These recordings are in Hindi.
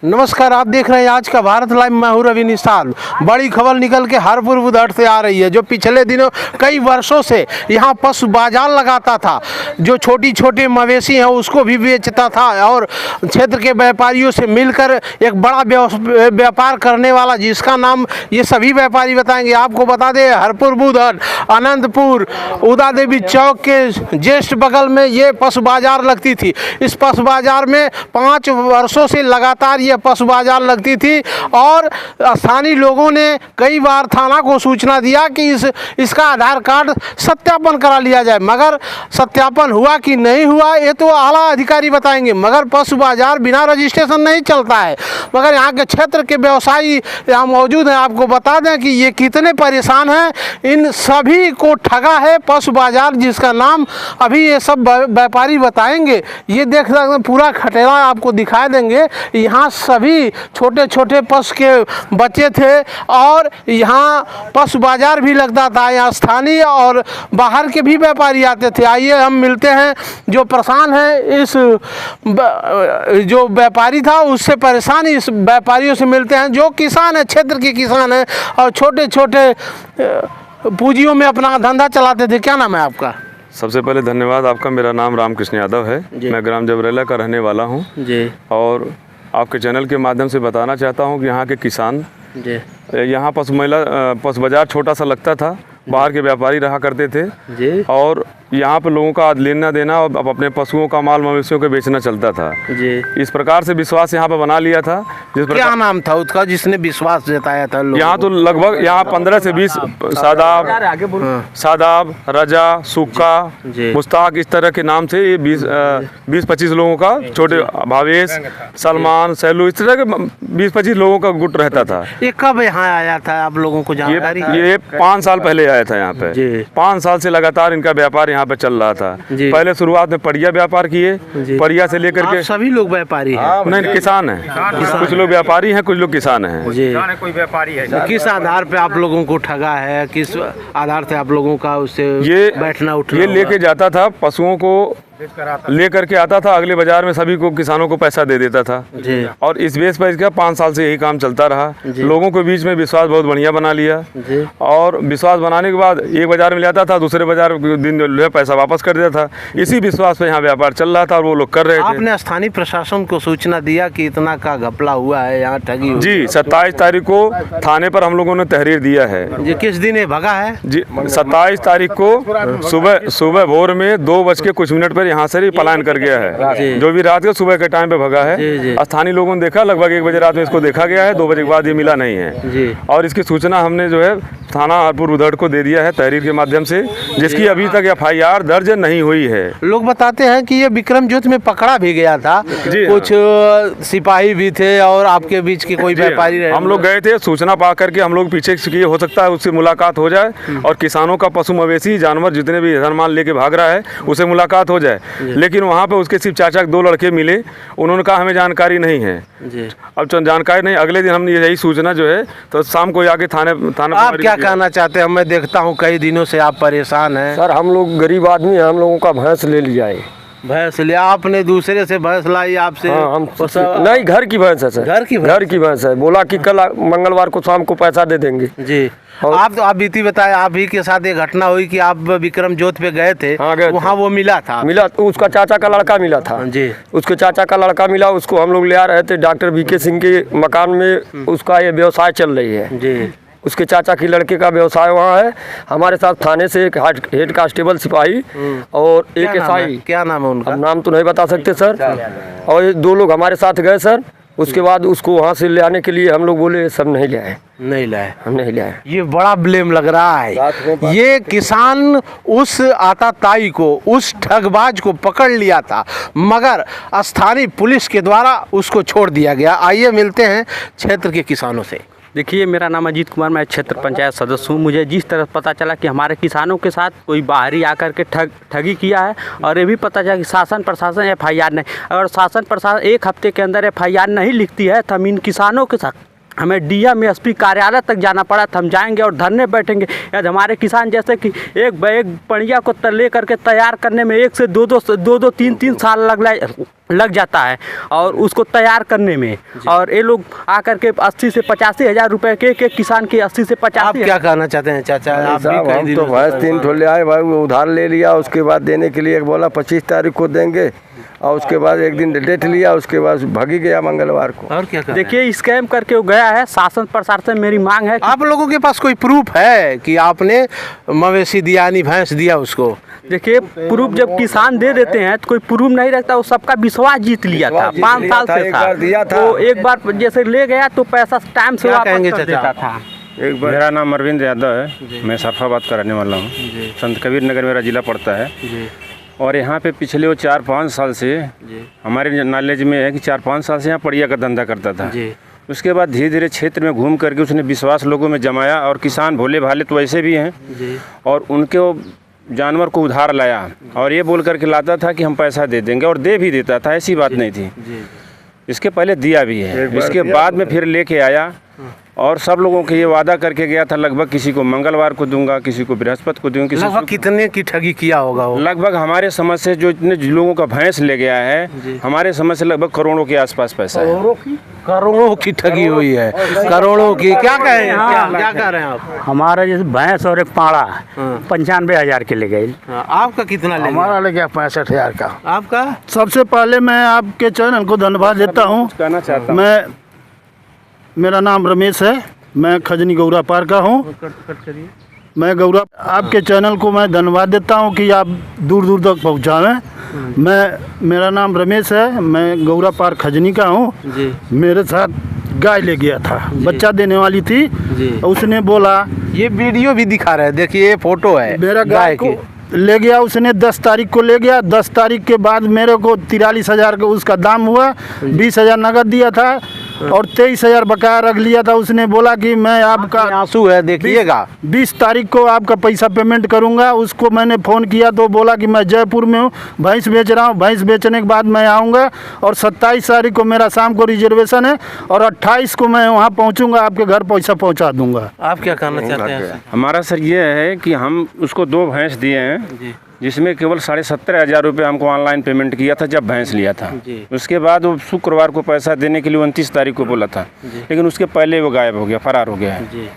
नमस्कार, आप देख रहे हैं आज का भारत लाइव। मैं हूं रवि निषाद। बड़ी खबर निकल के हरपुर बुधहट से आ रही है, जो पिछले दिनों कई वर्षों से यहां पशु बाजार लगाता था। जो छोटी छोटे मवेशी हैं उसको भी बेचता था और क्षेत्र के व्यापारियों से मिलकर एक बड़ा व्यापार करने वाला, जिसका नाम ये सभी व्यापारी बताएंगे। आपको बता दें, हरपुर बुधहट, अनंतपुर, उदा देवी चौक के जस्ट बगल में ये पशु बाजार लगती थी। इस पशु बाजार में 5 वर्षों से लगातार ये पशु बाजार लगती थी और स्थानीय लोगों ने कई बार थाना को सूचना दिया कि इसका आधार कार्ड सत्यापन करा लिया जाए, मगर सत्यापन हुआ कि नहीं हुआ ये तो आला अधिकारी बताएंगे। मगर पशु बाजार बिना रजिस्ट्रेशन नहीं चलता है। मगर यहाँ के क्षेत्र के व्यवसायी यहाँ मौजूद हैं। आपको बता दें कि ये कितने परेशान हैं। इन सभी को ठगा है पशु बाजार, जिसका नाम अभी ये सब व्यापारी बताएंगे। ये देख सकते हैं, पूरा खटेरा आपको दिखा देंगे। यहाँ सभी छोटे छोटे पशु के बच्चे थे और यहाँ पशु बाजार भी लगता था। यहाँ स्थानीय और बाहर के भी व्यापारी आते थे। आइए हम मिलते हैं जो परेशान है, इस जो व्यापारी था उससे परेशान इस व्यापारियों से मिलते हैं जो किसान है, क्षेत्र के किसान हैं और छोटे छोटे पूंजियों में अपना धंधा चलाते थे। क्या नाम है आपका? सबसे पहले धन्यवाद आपका। मेरा नाम रामकृष्ण यादव है। मैं ग्राम जबरेला का रहने वाला हूँ जी। और आपके चैनल के माध्यम से बताना चाहता हूँ कि यहाँ के किसान जी, यहाँ पशु बाजार छोटा सा लगता था। बाहर के व्यापारी रहा करते थे जी। और यहाँ पर लोगों का लेना देना और अपने पशुओं का माल मवेशियों को बेचना चलता था जी। इस प्रकार से विश्वास यहाँ पर बना लिया था। क्या नाम था उसका जिसने विश्वास जताया था? यहाँ तो लगभग यहाँ 15 से 20 सादाब, रजा, सुक्का, मुस्ताक, इस तरह के नाम से ये 20-25 लोगों का, छोटे भावेश, सलमान, सैलू, इस तरह के 20-25 लोगों का गुट रहता था। ये कब यहाँ आया था आप लोगों को जानकारी? ये 5 साल पहले आया था यहाँ पे। 5 साल से लगातार इनका व्यापार यहाँ पे चल रहा था। पहले शुरुआत में पड़िया व्यापार किए, पड़िया से लेकर के सभी लोग व्यापारी हैं? नहीं, किसान हैं। कुछ लोग व्यापारी हैं, कुछ लोग किसान हैं जी। कोई व्यापारी है? किस आधार पे आप लोगों को ठगा है? किस आधार से आप लोगों का उससे ये बैठना उठना? ये लेके जाता था, पशुओं को लेकर के आता था, अगले बाजार में सभी को, किसानों को पैसा दे देता था जी। और इस बेस पर इसका 5 साल से यही काम चलता रहा। लोगों के बीच में विश्वास बहुत बढ़िया बना लिया जी। और विश्वास बनाने के बाद एक बाजार में जाता था, दूसरे बाजार दिन जो है पैसा वापस कर देता था। इसी विश्वास पे यहाँ व्यापार चल रहा था और वो लोग कर रहे थे। आपने स्थानीय प्रशासन को सूचना दिया कि इतना का घपला हुआ है, यहाँ ठगी जी? 27 तारीख को थाने पर हम लोगों ने तहरीर दिया है जी। किस दिन भगा है जी? 27 तारीख को सुबह भोर में 2 बज के कुछ मिनट पर यहाँ से पलायन कर गया है। जो भी रात के सुबह के टाइम पे भगा है। स्थानीय लोगों ने देखा, लगभग 1 बजे रात में इसको देखा गया है। 2 बजे के बाद ये मिला नहीं है जी। और इसकी सूचना हमने जो है थाना हरपुर बुधहट को दे दिया है तहरीर के माध्यम से, जिसकी अभी तक FIR दर्ज नहीं हुई है। लोग बताते हैं कि ये विक्रम जुत में पकड़ा भी गया था जी। कुछ सिपाही भी थे और आपके बीच के कोई व्यापारी रहे। हम लोग गए थे, सूचना पा करके हम लोग पीछे किए, हो सकता है उससे मुलाकात हो जाए और किसानों का पशु मवेशी जानवर जितने भी धन माल लेके भाग रहा है उससे मुलाकात हो जाए। लेकिन वहाँ पे उसके सिर्फ चाचा के 2 लड़के मिले। उन्होंने कहा हमें जानकारी नहीं है जी। अब जानकारी नहीं, अगले दिन हमने यही सूचना जो है तो शाम को आके थाना आप क्या कहना चाहते हैं? मैं देखता हूँ कई दिनों से आप परेशान हैं। सर, हम लोग गरीब आदमी हैं, हम लोगों का भैंस ले लिया है। भैंस लिया आपने? दूसरे से भैंस लाई आपसे? हाँ, हम नहीं, घर की भैंस है सर। घर की भैंस है। बोला कि कल मंगलवार को शाम को पैसा दे देंगे जी। आप बीती बताए, आप ही के साथ एक घटना हुई कि आप विक्रम जोत पे गए थे। हाँ, वहाँ वो मिला तो उसका चाचा का लड़का मिला था जी। उसके चाचा का लड़का मिला, उसको हम लोग ले आ रहे थे डॉक्टर VK सिंह के मकान में। उसका ये व्यवसाय चल रही है जी। उसके चाचा की लड़के का व्यवसाय वहाँ है। हमारे साथ थाने से एक हेड कांस्टेबल सिपाही और एक SI। क्या नाम है उनका? नाम तो नहीं बता सकते सर। और ये 2 लोग हमारे साथ गए सर। उसके बाद उसको वहाँ से ले आने के लिए हम लोग बोले सब नहीं ले आए। हम नहीं लाए। ये बड़ा ब्लेम लग रहा है। ये किसान उस आताताई को, उस ठगबाज को पकड़ लिया था, मगर स्थानीय पुलिस के द्वारा उसको छोड़ दिया गया। आइए मिलते हैं क्षेत्र के किसानों से। देखिए, मेरा नाम अजीत कुमार, मैं क्षेत्र पंचायत सदस्य हूँ। मुझे जिस तरह पता चला कि हमारे किसानों के साथ कोई बाहरी आकर के ठगी किया है, और ये भी पता चला कि शासन प्रशासन FIR नहीं, अगर शासन प्रशासन 1 हफ्ते के अंदर FIR नहीं लिखती है तो हम इन किसानों के साथ हमें डीएम एसपी कार्यालय तक जाना पड़ा था। हम जाएंगे और धरने बैठेंगे। यदि हमारे किसान जैसे कि एक पड़िया को ले करके तैयार करने में 1 से 2 3 साल लग जाता है और उसको तैयार करने में, और ये लोग आकर के 80 से 85 हज़ार रुपए के किसान की 80 से 85। आप क्या कहना चाहते हैं चाचा? आप भी कई हम दिनों तो से भैंस 3 ठो ले आए भाई, उधार ले लिया, उसके बाद देने के लिए बोला 25 तारीख को देंगे, और उसके बाद एक दिन डेट लिया, उसके बाद भागी गया मंगलवार को। और क्या कर देखिए स्कैम करके वो गया है। शासन प्रशासन मेरी मांग है आप लोगों के पास कोई प्रूफ है कि आपने मवेशी दिया नहीं, भैंस दिया उसको? देखिए प्रूफ जब किसान दे देते हैं तो कोई प्रूफ नहीं रहता। वो सबका विश्वास जीत लिया था, 5 साल से था। तो एक बार जैसे ले गया तो पैसा टाइम से वापस कर देता था। मेरा नाम अरविंद यादव है, मैं सरफाबाद का रहने वाला हूँ। संत कबीर नगर मेरा ज़िला पड़ता है। और यहाँ पे पिछले वो 4-5 साल से हमारे नॉलेज में है कि 4-5 साल से यहाँ पड़िया का धंधा करता था। उसके बाद धीरे धीरे क्षेत्र में घूम करके उसने विश्वास लोगों में जमाया, और किसान भोले भाले तो ऐसे भी हैं, और उनके वो जानवर को उधार लाया और ये बोल करके लाता था कि हम पैसा दे देंगे, और दे भी देता था, ऐसी बात नहीं थी। इसके पहले दिया भी है, इसके बाद में फिर लेके आया और सब लोगों के ये वादा करके गया था, लगभग किसी को मंगलवार को दूंगा, किसी को बृहस्पति को दूंगा। लगभग कितने की ठगी किया होगा वो? लगभग हमारे समझ से जो इतने लोगों का भैंस ले गया है, हमारे समझ से लगभग करोड़ों के आसपास पैसा है। करोड़ों की ठगी हुई है, करोड़ों की। क्या कहें, क्या कह रहे हैं आप? हमारा जैसे भैंस और एक पाड़ा 95 हज़ार के ले गए। आपका कितना ले? हमारा ले गया 65 हज़ार का। आपका? सबसे पहले मैं आपके चैनल को धन्यवाद देता हूँ। कहना चाहता हूँ, मेरा नाम रमेश है, मैं खजनी गौरा पार का हूँ। मैं गौरा आपके चैनल को मैं धन्यवाद देता हूँ कि आप दूर दूर तक पहुँचावें। मेरा नाम रमेश है, मैं गौरा पार खजनी का हूँ। मेरे साथ गाय ले गया था, बच्चा देने वाली थी। उसने बोला, ये वीडियो भी दिखा रहे हैं, देखिए ये फोटो है मेरा गाय को ले गया उसने। 10 तारीख को ले गया। 10 तारीख के बाद मेरे को 43 हज़ार का उसका दाम हुआ। 20 हज़ार नगद दिया था और 23 हज़ार बकाया रख लिया था। उसने बोला कि मैं आपका, आंसू है देखिएगा, 20 तारीख को आपका पैसा पेमेंट करूंगा। उसको मैंने फ़ोन किया तो बोला कि मैं जयपुर में हूँ, भैंस बेच रहा हूँ, भैंस बेचने के बाद मैं आऊँगा। और 27 तारीख को मेरा शाम को रिजर्वेशन है और 28 को मैं वहाँ पहुँचूँगा, आपके घर पैसा पहुँचा दूँगा। आप क्या कहना चाहते हैं? हमारा सर ये है कि हम उसको 2 भैंस दिए हैं, जिसमें केवल 17.5 हज़ार रुपये हमको ऑनलाइन पेमेंट किया था जब भैंस लिया था। उसके बाद वो शुक्रवार को पैसा देने के लिए 29 तारीख को बोला था, लेकिन उसके पहले वो गायब हो गया, फरार हो गया है।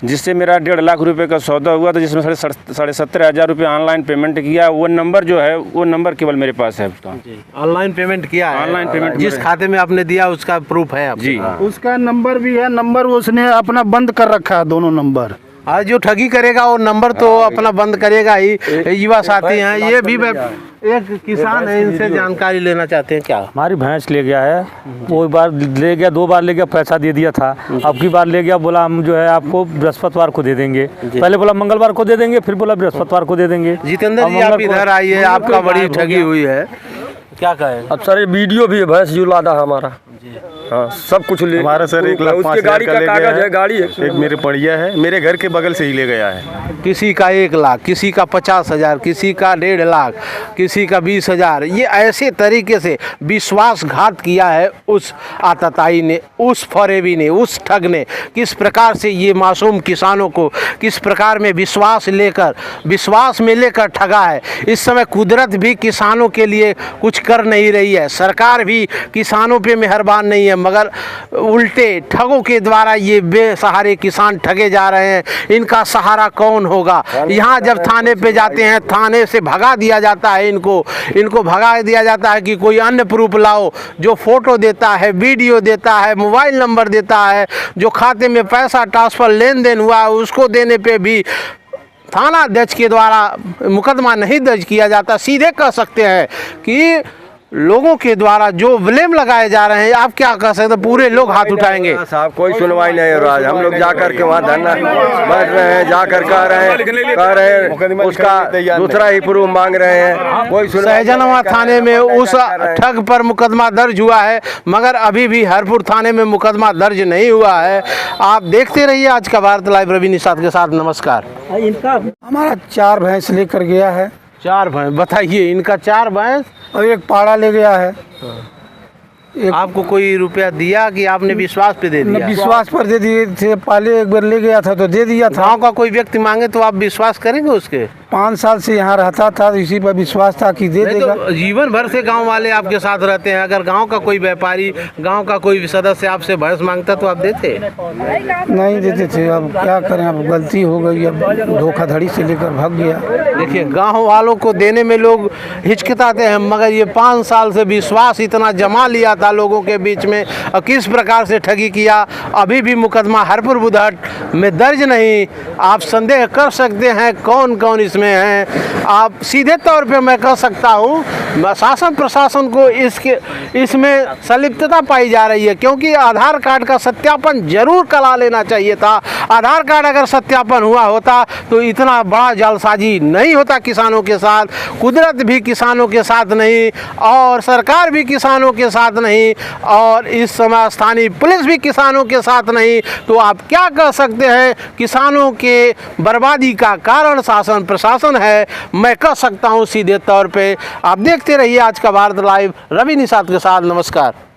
जिससे मेरा 1.5 लाख रुपए का सौदा हुआ था, जिसमें 17.5 हज़ार रुपये ऑनलाइन पेमेंट किया। वो नंबर जो है, वो नंबर केवल मेरे पास है उसका। ऑनलाइन पेमेंट किया है? ऑनलाइन पेमेंट जिस खाते में आपने दिया उसका प्रूफ है आपके? जी, उसका नंबर भी है। नंबर उसने अपना बंद कर रखा है, दोनों नंबर। आज जो ठगी करेगा वो नंबर तो अपना बंद करेगा ही। युवा साथी हैं, ये भी एक किसान है, इनसे जानकारी लेना चाहते हैं। क्या? हमारी भैंस ले गया है, वो एक बार ले गया, 2 बार ले गया, पैसा दे दिया था। अब की बार ले गया, बोला हम जो है आपको बृहस्पतिवार को दे देंगे। पहले बोला मंगलवार को दे देंगे, फिर बोला बृहस्पतिवार को दे देंगे। जितेंद्र जी आप इधर आइए, आपका बड़ी ठगी हुई है, क्या कहें? अब सर ये वीडियो भी है, भैंस जो लादा है हमारा। हाँ, सब कुछ ले हमारा सर 1,05,000 गाड़ी का कागज है, गाड़ी है, एक मेरे पड़िया है, मेरे घर के बगल से ही ले गया है। किसी का 1 लाख, किसी का 50 हज़ार, किसी का 1.5 लाख, किसी का 20 हज़ार। ये ऐसे तरीके से विश्वासघात किया है उस आतताई ने, उस फरेबी ने, उस ठग ने। किस प्रकार से ये मासूम किसानों को किस प्रकार में विश्वास में लेकर ठगा है। इस समय कुदरत भी किसानों के लिए कुछ कर नहीं रही है, सरकार भी किसानों पे मेहरबान नहीं है, मगर उल्टे ठगों के द्वारा ये बेसहारे किसान ठगे जा रहे हैं। इनका सहारा कौन होगा? यहाँ जब थाने पे जाते हैं, थाने से भगा दिया जाता है, इनको भगा दिया जाता है कि कोई अन्य प्रूफ लाओ, जो फोटो देता है, वीडियो देता है, मोबाइल नंबर देता है, जो खाते में पैसा ट्रांसफर लेन देन हुआ है उसको देने पे भी थाना अध्यक्ष के द्वारा मुकदमा नहीं दर्ज किया जाता। सीधे कह सकते हैं कि लोगों के द्वारा जो ब्लेम लगाए जा रहे हैं, आप क्या कह सकते हैं? पूरे लोग हाथ उठाएंगे। साहब कोई सुनवाई नहीं हो रहा है। हम लोग जाकर के वहाँ धरना बैठ रहे हैं, जाकर कह रहे हैं उसका दूसरा ही प्रूफ मांग रहे हैं। कोई सहजनवा थाने में उस ठग पर मुकदमा दर्ज हुआ है, मगर अभी भी हरपुर थाने में मुकदमा दर्ज नहीं हुआ है। आप देखते रहिए आज का भारत लाइव रवि निषाद के साथ। नमस्कार। हमारा 4 भैंस लेकर गया है। 4 भैंस? बताइए, इनका 4 भैंस और एक पाड़ा ले गया है। आपको कोई रुपया दिया कि आपने विश्वास पे दे दिया? विश्वास पर दे दिए थे, पहले एक बार ले गया था तो दे दिया था। गाँव का कोई व्यक्ति मांगे तो आप विश्वास करेंगे उसके? 5 साल से यहाँ रहता था, इसी पर विश्वास था कि दे नहीं देगा। तो जीवन भर से गांव वाले आपके साथ रहते हैं, अगर गांव का कोई व्यापारी, गांव का कोई सदस्य आपसे भैंस मांगता तो आप देते? नहीं देते थे। अब क्या करें, अब गलती हो गई, अब धोखाधड़ी से लेकर भाग गया। देखिए, गांव वालों को देने में लोग हिचकिचाते हैं, मगर ये 5 साल से विश्वास इतना जमा लिया था लोगों के बीच में, और किस प्रकार से ठगी किया। अभी भी मुकदमा हरपुर बुधहट में दर्ज नहीं। आप संदेह कर सकते हैं कौन कौन इसमें हैं। आप सीधे तौर पे मैं कह सकता हूँ शासन प्रशासन को इसमें संलिप्तता पाई जा रही है, क्योंकि आधार कार्ड का सत्यापन जरूर करा लेना चाहिए था। आधार कार्ड अगर सत्यापन हुआ होता तो इतना बड़ा जालसाजी नहीं होता किसानों के साथ। कुदरत भी किसानों के साथ नहीं, और सरकार भी किसानों के साथ नहीं, और इस समय स्थानीय पुलिस भी किसानों के साथ नहीं। तो आप क्या कह सकते हैं? किसानों के बर्बादी का कारण शासन प्रशासन है, मैं कह सकता हूं सीधे तौर पे। आप देखते रहिए आज का भारत लाइव, रवि निषाद के साथ। नमस्कार।